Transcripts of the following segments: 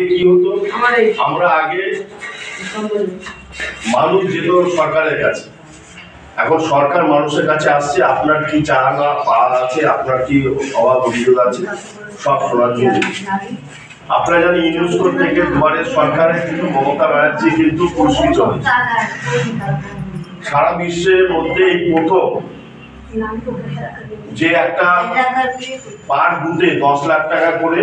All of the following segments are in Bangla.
কি হতো, আমরা আগে মানুষ যেত সরকারের কাছে, এখন সরকার মানুষের কাছে আসছে। আপনার কি চাহানা পাওয়া আছে, আপনার কি অভাব অভিযোগ আছে, সব শোনার জন্য। আপনারা জানেন ইউনেস্কো থেকে দুয়ারে সরকারে কিন্তু মমতা ব্যানার্জি কিন্তু পুরস্কৃত হয়েছে। সারা বিশ্বের মধ্যে এই প্রথম যে একটা পার বুথে 10 লাখ টাকা করে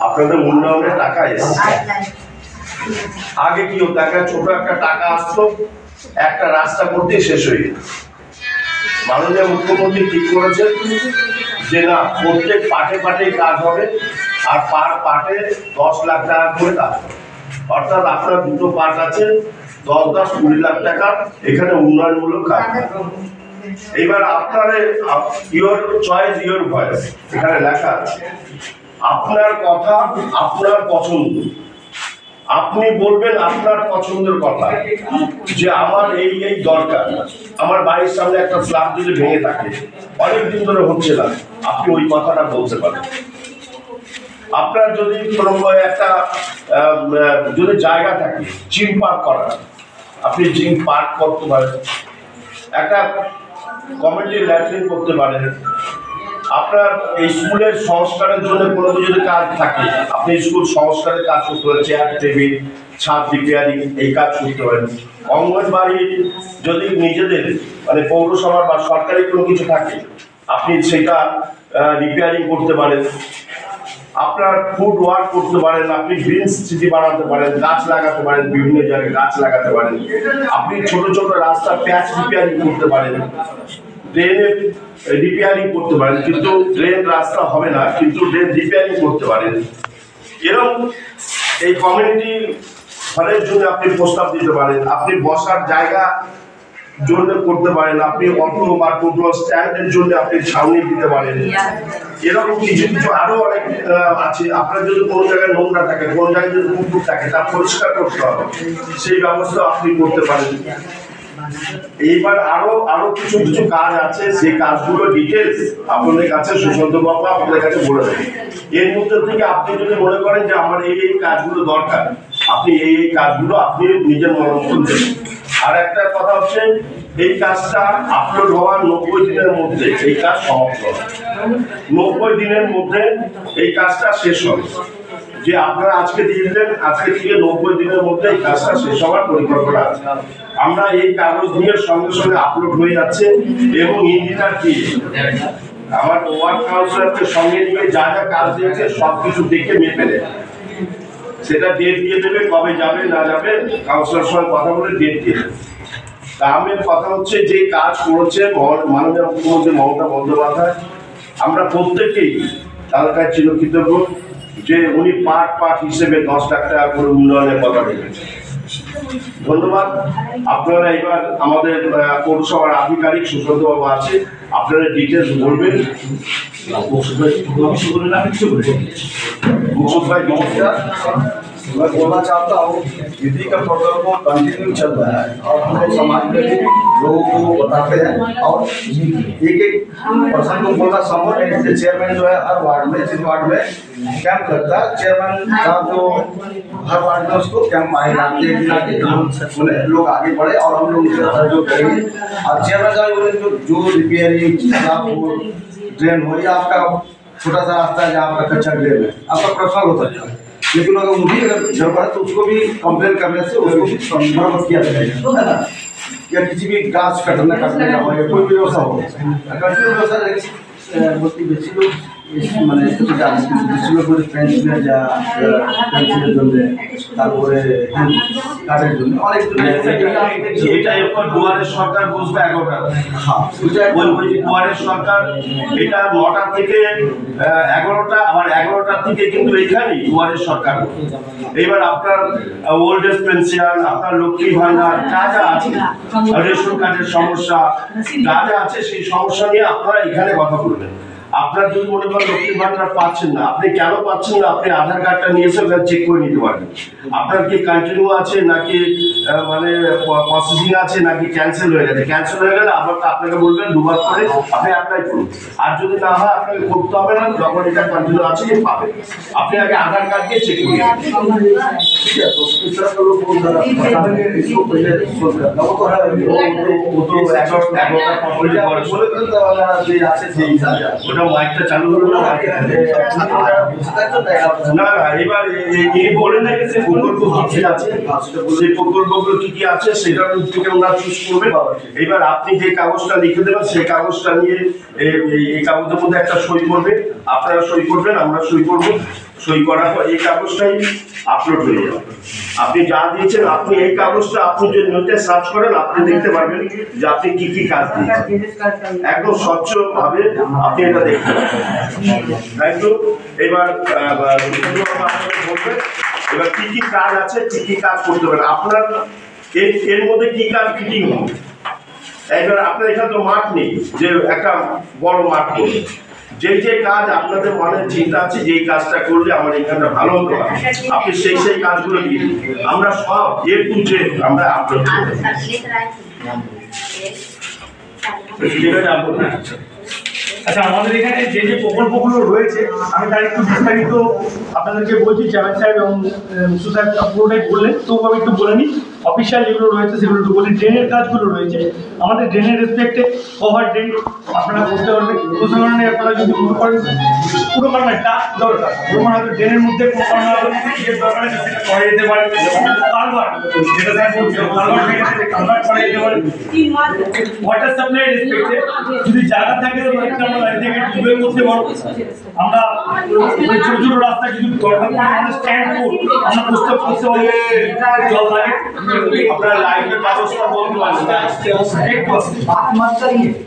আপনাদের উন্নয়নের টাকা এসেছে। আগে কি হতো, একটা ছোট একটা টাকা আসতো, একটা রাস্তা করতে শেষ হয়ে যেত। মাননীয় মুখ্যমন্ত্রী ঠিক করেছেন যে না, প্রত্যেক পাটে পাটে কাজ হবে, আর পার পাটে 10 লাখ টাকা করে কাজ হবে। অর্থাৎ আপনার দুটো পাট আছে, 10-20 লাখ টাকা এখানে উন্নয়নমূলক কাজ। এবার আপনার ইয়োর চয়েস ইয়োর ভয়েস এখানে লেখা আছে। আপনার কথা, আপনার পছন্দ, আপনি বলবেন আপনার পছন্দের কথা, যে আমার এই এই দরকার। আমার বাড়ির সামনে একটা স্ল্যাব যদি ভেঙে থাকে, অনেকদিন ধরে হচ্ছে না, আপনি ওই কথাটা বলতে পারেন। আপনার যদি কোনো একটা যদি জায়গা থাকে জিম পার্ক করার, আপনি জিম পার্ক করতে পারেন। একটা কমিউনিটি ল্যাট্রিন করতে পারেন। আপনার এই স্কুলের সংস্কারের জন্য কোনো যদি কাজ থাকে, আপনি স্কুল সংস্কারের কাজ করতে পারেন, চেয়ার টেবিল ছাদ রিপেয়ারিং এই কাজ করতে পারেন। অঙ্গনবাড়ি যদি নিজেদের মানে পৌরসভা বা সরকারি কোনো কিছু থাকে, আপনি সেটা রিপেয়ারিং করতে পারেন। আপনার ফুড ওয়ার্ক করতে পারেন, আপনি গ্রিন সিটি বানাতে পারেন, গাছ লাগাতে পারেন, বিভিন্ন জায়গায় গাছ লাগাতে পারেন। আপনি ছোট ছোট রাস্তা প্যাচ রিপেয়ারিং করতে পারেন, ড্রেনের রিপেয়ারিং করতে পারেন। কিন্তু ড্রেন রাস্তা হবে না, কিন্তু ড্রেন রিপেয়ারিং করতে পারেন। এরকম এই কমিউনিটি হলের জন্য আপনি প্রস্তাব দিতে পারেন। আপনি বসার জায়গা জন্য করতে পারেন, আপনি অটো বা টোটো স্ট্যান্ডের জন্য আপনি ছাউনি দিতে পারেন। এরকম কিছু কিছু আরো অনেক আছে। আপনার যদি কোনো জায়গায় নোংরা থাকে, কোনো জায়গায় যদি কুকুর থাকে, তা পরিষ্কার করতে হবে, সেই ব্যবস্থা আপনি করতে পারেন। এইবার আরো আরো কিছু কিছু কাজ আছে, সেই কাজগুলো ডিটেলস আপনাদের কাছে সুশান্ত বাবু আপনাদের কাছে বলে দেবেন। এর মধ্যে থেকে আপনি যদি মনে করেন যে আমার এই এই কাজগুলো দরকার, আপনি এই এই কাজগুলো আপনি নিজের মন মতন দেবেন। আর একটা কথা হচ্ছে, এই কাজটা আপলোড হওয়ার 90 দিনের মধ্যে এই কাজ সমাপ্ত হবে। 90 দিনের মধ্যে এই কাজটা শেষ হবে। যে আপনারা আজকে দিয়ে দিলেন, আজকে থেকে 90 দিনের মধ্যে এই কাজটা শেষ হওয়ার পরিকল্পনা আছে। আমরা এই কাগজ নিয়ে সঙ্গে সঙ্গে আপলোড হয়ে যাচ্ছে, এবং ইঞ্জিনিয়ার কি আমার ওয়ার্ড কাউন্সিলরকে সঙ্গে নিয়ে যা যা কাজ দিয়েছে সবকিছু দেখে মেপে নেয়, সেটা ডেট দিয়ে দেবে, কবে যাবে না যাবে কাউন্সিলর সঙ্গে কথা বলে ডেট দিয়ে দেবে। তা আমি কথা হচ্ছে, যে কাজ করেছে মাননীয় মুখ্যমন্ত্রী মমতা বন্দ্যোপাধ্যায়, আমরা প্রত্যেকেই তার কাছে চিরকৃতজ্ঞ যে উনি পার্ট পার্ট হিসেবে 10 লাখ টাকা করে উন্নয়নের কথা ভেবেছেন। ধন্যবাদ। আপনারা এবার আমাদের পৌরসভার আধিকারিক সুশান্ত বাবু আছে, আপনারা ডিটেলস বলবেন। मुकुट भाई नमस्कार। मैं बोलना चाहता हूँ, दीदी का प्रोग्राम कंटिन्यू चल रहा है और हम लोग समाज में भी लोगों को बताते हैं, और एक एक पर्सन को बोलना संभव है। जैसे चेयरमैन जो है हर वार्ड में, जिस वार्ड में कैंप लगता है, चेयरमैन साहब जो हर वार्ड में उसको कैंप आएगा, लोग आगे बढ़े और हम लोग उसका सहयोग करेंगे। और चेयरमैन साहब जो रिपेयरिंग ड्रेन हो या आपका छोटा सा रास्ता है जहाँ आपका कच्चा ड्रेन है, आपका पर्सनल हो सकता है, लेकिन अगर मुझे जरूरत है तो उसको भी कंप्लेन करने से उसको भी मरम्मत किया जाएगा, है ना। या किसी भी गाछ काटने का हो या कोई भी व्यवस्था हो, कंटिन्यू व्यवस्था बेसी लोग মানে বেশি লোক পেন্সিলের যা পেন্সিলের জন্য, তারপরে কাঠের জন্য অনেক। এটা এরপর দুয়ারের সরকার বসবে 11টা। হ্যাঁ, দুয়ারের সরকার এটা 9টা থেকে 11টা, আবার 11টা থেকে কিন্তু এখানেই দুয়ারের সরকার। এবার আপনার ওল্ড এজ পেনশন, আপনার লক্ষ্মী ভান্ডার যা যা আছে, রেশন কার্ডের সমস্যা যা যা আছে, সেই সমস্যা নিয়ে আপনারা এখানে কথা বলবেন। আপনার যদি মনে করেন লক্ষ্মীর ভান্ডার পাচ্ছেন না, আপনি কেন পাচ্ছেন না, আপনি আধার কার্ডটা নিয়ে এসে চেক করে নিতে পারবেন আপনার কি কন্টিনিউ আছে নাকি মানে প্রসেসিং আছে নাকি ক্যান্সেল হয়ে গেছে। ক্যান্সেল হয়ে গেলে আবার আপনাকে বলবেন দুবার করে আপনি অ্যাপ্লাই করুন, আর যদি না হয় আপনাকে করতে হবে না, যখন এটা কন্টিনিউ আছে পাবেন। আপনি আগে আধার কার্ড দিয়ে চেক করুন, ঠিক আছে। ওটা মাইকটা চালু করলো না, না এবার বলে নাকি সে প্রকল্প কি আছে, সেই প্রকল্পগুলো কি কি আছে সেটার থেকে ওনারা চুজ করবে। এবার আপনি যে কাগজটা লিখে দেবেন সেই কাগজটা নিয়ে এই কাগজের মধ্যে একটা সই করবে, আপনারা সই করবেন, আমরা সই করবো। সই করার পর এই কাগজটাই আপলোড হয়ে যাবে। আপনি যা দিয়েছেন, আপনি এই কাগজটা আপনি যদি নোটে সার্চ করেন আপনি দেখতে পারবেন যে আপনি কি কি কাজ দিয়েছেন, একদম স্বচ্ছ ভাবে আপনি এটা দেখতে পাবেন। তাই তো এবার বলবেন এবার কি কি কাজ আছে, কি কি কাজ করতে পারেন আপনার, এর মধ্যে কি কাজ ফিটিং হবে। এবার আপনার এখানে তো মাঠ নেই যে একটা বড় মাঠ করবে, যে যে কাজ আপনাদের মনের চিন্তা আছে যেই কাজটা করলে আমার এখানটা ভালো হতো আপনি সেই সেই কাজগুলো দিয়ে আমরা সব এ টু জেড আমরা আপলোড করব। আচ্ছা, আমাদের এখানে যে যে প্রকল্পগুলো রয়েছে আমি তার একটু বিস্তারিত আপনাদেরকে বলছি। চেয়ারম্যান সাহেব এবং মুসু সাহেব পুরোটাই বললেন, তো আমি একটু বলে নিই। অফিসিয়াল যেগুলো রয়েছে সেগুলো একটু বলি। ড্রেনের কাজগুলো রয়েছে আমাদের, ড্রেনের রেসপেক্টে ওভার ড্রেন আপনারা করতে পারবেন। কোনো কারণে আপনারা যদি মনে করেন পুরো কারণে টাক দরকার, পুরো মানে হয়তো ড্রেনের মধ্যে কোনো কারণে দরকার আছে সেটা করা যেতে পারে। কালভার্ট যেটা স্যার বলছে, কালভার্ট থেকে কালভার্ট করা যেতে পারে। ওয়াটার সাপ্লাই রেসপেক্টে যদি জায়গা থাকে সেক্ষেত্রে আমরা লাইন থেকে টিউবওয়েল করতে পারবো। আমরা ছোট ছোট রাস্তা যদি দরকার আমাদের স্ট্যান্ড করব, আমরা প্রস্তাব করতে পারবো জল লাগে আপনারা লাইটের ব্যবস্থা বলতে পারবেন।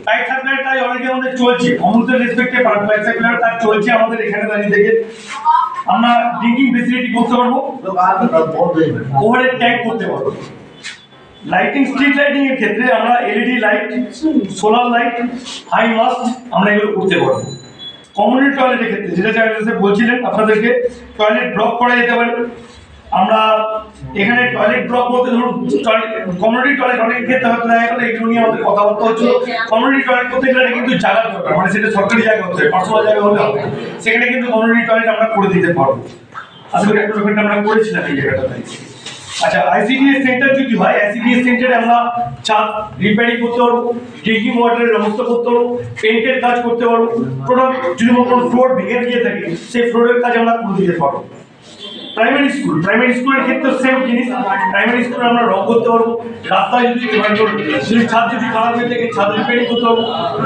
পাইপ সাপ্লাইটাই অলরেডি আমাদের চলছে, অমৃতের রেসপেক্টে পাইপ সাপ্লাইটার কাজ চলছে আমাদের এখানে দাঁড়িয়ে থেকে। আমরা ড্রিঙ্কিং ফেসিলিটি করতে পারবো, ওভারহেড ট্যাঙ্ক করতে পারবো। লাইটিং, স্ট্রিট লাইটিং এর ক্ষেত্রে আমরা LED light, solar light, high mast আমরা এগুলো করতে পারবো। কমিউনিটি টয়লেটের ক্ষেত্রে যেটা চ্যানেলে বলছিলেন আপনাদেরকে, টয়লেট ব্লক করা যেতে পারে। আমরা এখানে টয়লেট ব্লক বলতে ধরুন কমিউনিটি টয়লেট অনেক ক্ষেত্রে হয়তো দেখা গেলো এগুলো নিয়ে আমাদের কথাবার্তা হচ্ছিল। কমিউনিটি টয়লেট করতে গেলে কিন্তু জায়গা দরকার, মানে সেটা সরকারি জায়গা হতে হবে, পার্সোনাল জায়গা হলে হবে। সেখানে কিন্তু কমিউনিটি টয়লেট আমরা করে দিতে পারবো। আসলে একটা লোকের আমরা করেছিলাম এই জায়গাটাতে। আচ্ছা, আইসিডিএস সেন্টার যদি হয়, আইসিডিএস সেন্টারে আমরা ছাদ রিপেয়ারিং করতে পারবো, ড্রিঙ্কিং ওয়াটারের ব্যবস্থা করতে পারবো, পেইন্টের কাজ করতে পারবো। টোটাল যদি কোনো ফ্লোর ভেঙে গিয়ে থাকে সেই ফ্লোরের কাজ আমরা করে দিতে পারবো। প্রাইমারি স্কুলের ক্ষেত্রে সেম জিনিস, প্রাইমারি স্কুলে আমরা রং করতে পারবো। রাস্তায় যদি ছাদ যদি খারাপ হয়ে থাকে ছাদ রিপেয়ারিং করতে পারবো।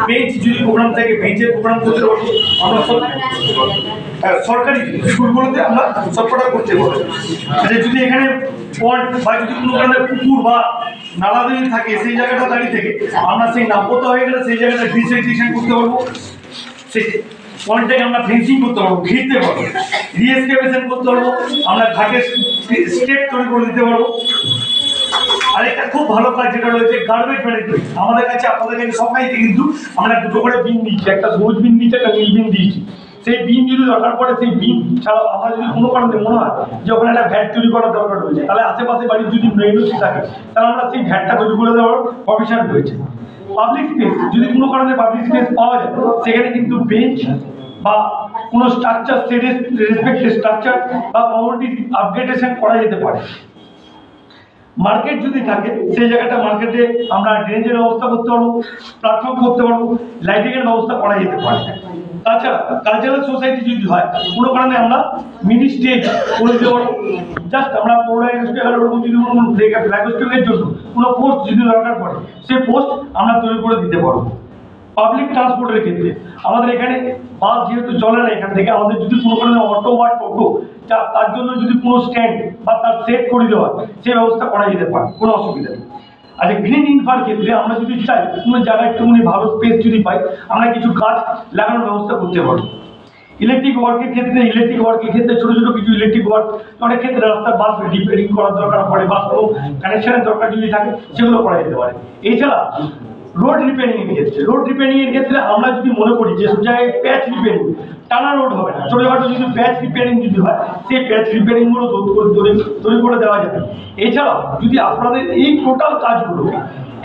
বেঞ্চ যদি প্রোগ্রাম থাকে বেঞ্চের প্রোগ্রাম করতে পারবো। আমরা সব সরকারি স্কুলগুলোতে আমরা সবকটা করতে পারবো। যদি এখানে পয়েন্ট বা যদি কোনো কারণে পুকুর বা নালা যদি থাকে সেই জায়গাটা দাঁড়িয়ে থেকে আমরা সেই নাব্যতা হয়ে গেলে সেই জায়গাটা ডিসেন্টেশন করতে পারবো। সেই পয়েন্টটাকে আমরা ফেন্সিং করতে পারবো, ঘিরতে পারবো, রিএসকেভেশন করতে পারবো, আমরা ঘাটের স্টেপ তৈরি করে দিতে পারবো। আরেকটা খুব ভালো কাজ যেটা রয়েছে গার্বেজ ম্যানেজমেন্ট। আমাদের কাছে আপনাদের কাছে সবাই কিন্তু আমরা দুটো করে বিন দিচ্ছি, একটা সবুজ বিন দিচ্ছি, একটা নীল বিন দিয়েছি। সেই বিন যদি দরকার পড়ে সেই বিন ছাড়াও আমরা যদি কোনো কারণে মনে হয় যে ওখানে একটা ভ্যাট তৈরি করার দরকার রয়েছে, তাহলে আশেপাশে বাড়ির যদি মেইনসি থাকে তাহলে আমরা সেই ভ্যাটটা তৈরি করে দেওয়ার প্রভিশন রয়েছে। পাবলিক স্পেস, যদি কোনো কারণে পাবলিক স্পেস পাওয়া যায় সেখানে কিন্তু বেঞ্চ বা কোনো স্ট্রাকচার রেসপেক্টেড স্ট্রাকচার বা কমিউনিটি আপগ্রেডেশন করা যেতে পারে। মার্কেট যদি থাকে সেই জায়গাটা মার্কেটে আমরা ড্রেনেজের ব্যবস্থা করতে পারবো, প্ল্যাটফর্ম করতে পারবো, লাইটিংয়ের ব্যবস্থা করা যেতে পারে। তাছাড়া কালচারাল সোসাইটি যদি হয় কোনো কারণে আমরা মিনি স্টেজ করে দিতে পারবো। জাস্ট আমরা ফ্ল্যাগ হোস্টিংয়ের জন্য কোনো পোস্ট যদি দরকার পড়ে সেই পোস্ট আমরা তৈরি করে দিতে পারবো। পাবলিক ট্রান্সপোর্টের ক্ষেত্রে আমাদের এখানে বাস যেহেতু চলে না এখান থেকে, আমাদের যদি কোনো কারণে অটো বা টোটো তার জন্য যদি কোনো স্ট্যান্ড বা তার সেট করে দেওয়া সেই ব্যবস্থা করা যেতে পারে, কোনো অসুবিধা নেই। আচ্ছা, গ্রিন ইনফ্রার ক্ষেত্রে আমরা যদি চাই কোনো জায়গায় একটুখানি ভালো স্পেস যদি পাই আমরা কিছু গাছ লাগানোর ব্যবস্থা করতে পারবো। ইলেকট্রিক ওয়ার্কের ক্ষেত্রে ছোটো ছোটো কিছু ইলেকট্রিক ওয়ার্ক অনেক ক্ষেত্রে রাস্তার বাস রিপেয়ারিং করার দরকার পড়ে বা কোনো কানেকশনের দরকার যদি থাকে সেগুলো করা যেতে পারে। এছাড়া রোড রিপেয়ারিং এর ক্ষেত্রে আমরা যদি মনে করি যে সব জায়গায় প্যাচ রিপেয়ারিং, টানা রোড হবে না, ছোটখাটো যদি প্যাচ রিপেয়ারিং যদি হয় সেই প্যাচ রিপেয়ারিং গুলো তৈরি করে দেওয়া যাবে। এছাড়াও যদি আপনাদের এই টোটাল কাজগুলো,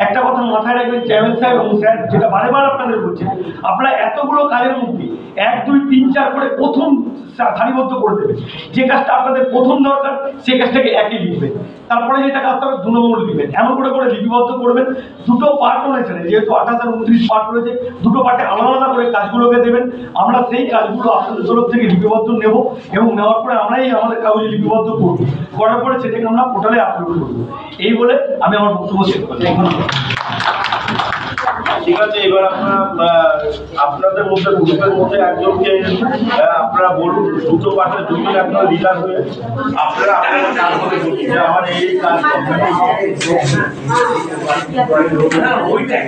একটা কথা মাথায় রাখবেন চেয়ারম্যান সাহেব এবং স্যার, যেটা বারে আপনাদের বলছেন, আপনারা এতগুলো কাজের মধ্যে 1 2 3 4 করে প্রথম সারিবদ্ধ করে দেবেন। যে কাজটা আপনাদের প্রথম দরকার সেই কাজটাকে একে লিখবেন, তারপরে যেটা কাজ হবে 2 নম্বর লিখবেন, এমন করে লিপিবদ্ধ করবেন। দুটো পার্ট রয়েছে, যেহেতু 28 আর 29 পার্ট রয়েছে, দুটো পার্টে আলাদা করে কাজগুলোকে দেবেন। আমরা সেই কাজগুলো আপনাদের তরফ থেকে লিপিবদ্ধ নেব এবং নেওয়ার পরে আমরাই আমাদের কাগজে লিপিবদ্ধ করব, করার পরে সেটাকে আমরা পোর্টালে আপলোড করব। এই বলে আমি আমার বক্তব্য শেষ করছি। ঠিক আছে, এবার আপনাদের মধ্যে গ্রুপের মধ্যে একজনকে আপনারা বলুন, দুটো পার্টে দুজন একজন লিডার হয়ে আপনারা আপনাদের কাজ করে বলুন যে আমার এই কাজ ওইটাই